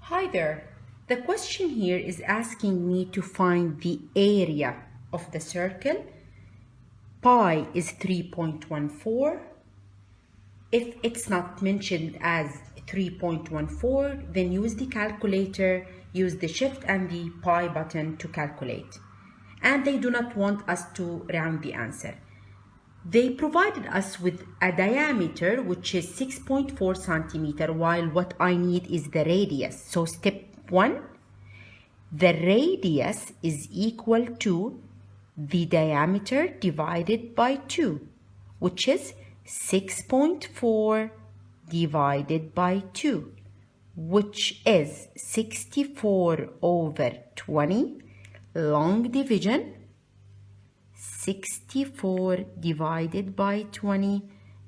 Hi there. The question here is asking me to find the area of the circle. Pi is 3.14. If it's not mentioned as 3.14, then use the calculator, use the shift and the pi button to calculate. And they do not want us to round the answer. They provided us with a diameter which is 6.4 centimeter, while what I need is the radius. So step 1, the radius is equal to the diameter divided by 2, which is 6.4 divided by 2, which is 64 over 20, long division. 64 divided by 20,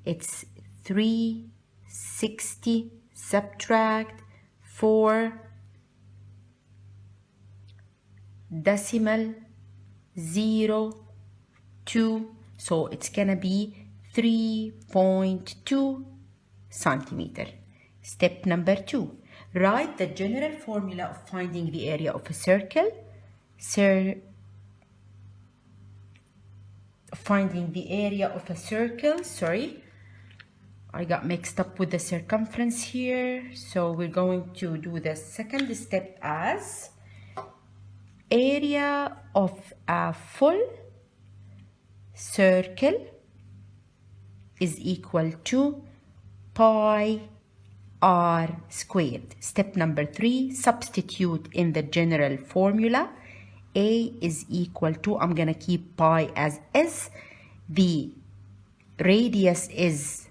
it's 360, subtract 4, decimal 0, 2, so it's gonna be 3.2 centimeter. Step number 2, write the general formula of finding the area of a circle. Finding the area of a circle, sorry, I got mixed up with the circumference here. So we're going to do the second step as area of a full circle is equal to pi r squared. Step number 3, substitute in the general formula. A is equal to, I'm gonna keep pi as S. The radius is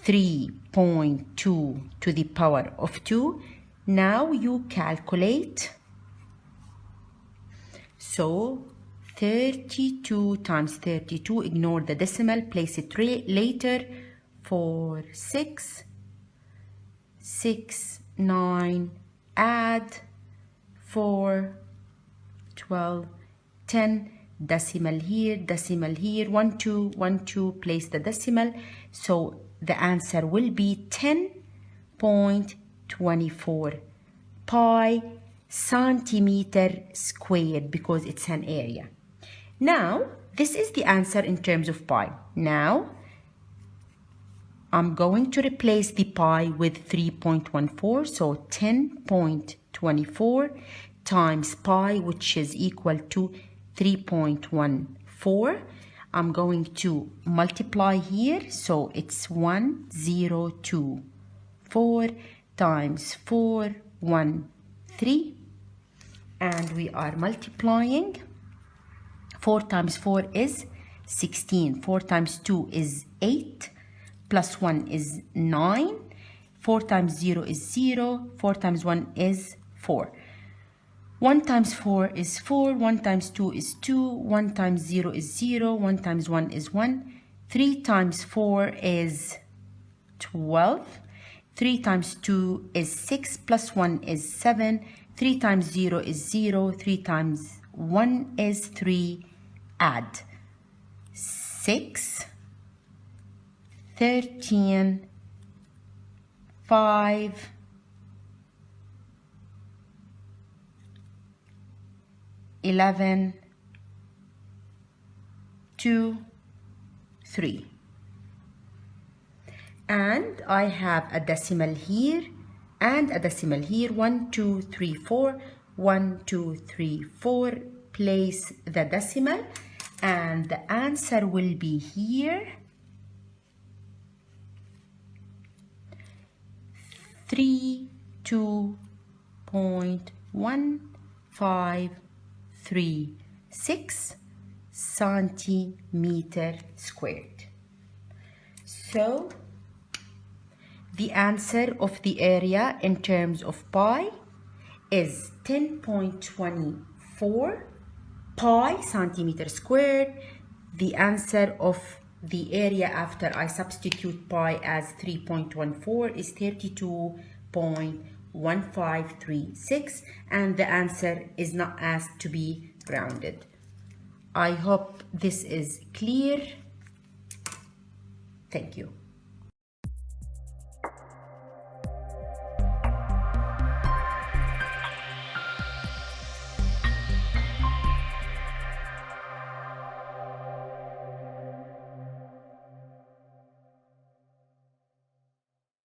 3.2 to the power of 2. Now you calculate. So 32 times 32, ignore the decimal, place it later. 4, 6, 6, 9, add 4, 12, 10, decimal here, 1, 2, 1, 2, place the decimal. So the answer will be 10.24 pi centimeter squared, because it's an area. Now, this is the answer in terms of pi. Now, I'm going to replace the pi with 3.14, so 10.24 times pi, which is equal to 3.14. I'm going to multiply here, so it's 1024 times 413, and we are multiplying. 4 times 4 is 16, 4 times 2 is 8, plus 1 is 9, 4 times 0 is 0, 4 times 1 is 4. 1 times 4 is 4, 1 times 2 is 2, 1 times 0 is 0, 1 times 1 is 1, 3 times 4 is 12, 3 times 2 is 6, plus 1 is 7, 3 times 0 is 0, 3 times 1 is 3, add 6, 13, 5, 11, 2, 3. And I have a decimal here and a decimal here. 1, 2, 3, 4. 1, 2, 3, 4. Place the decimal, and the answer will be here. 32.1536 centimeter squared. So the answer of the area in terms of pi is 10.24 pi centimeter squared. The answer of the area after I substitute pi as 3.14 is 32.1536, and the answer is not asked to be grounded. I hope this is clear. Thank you.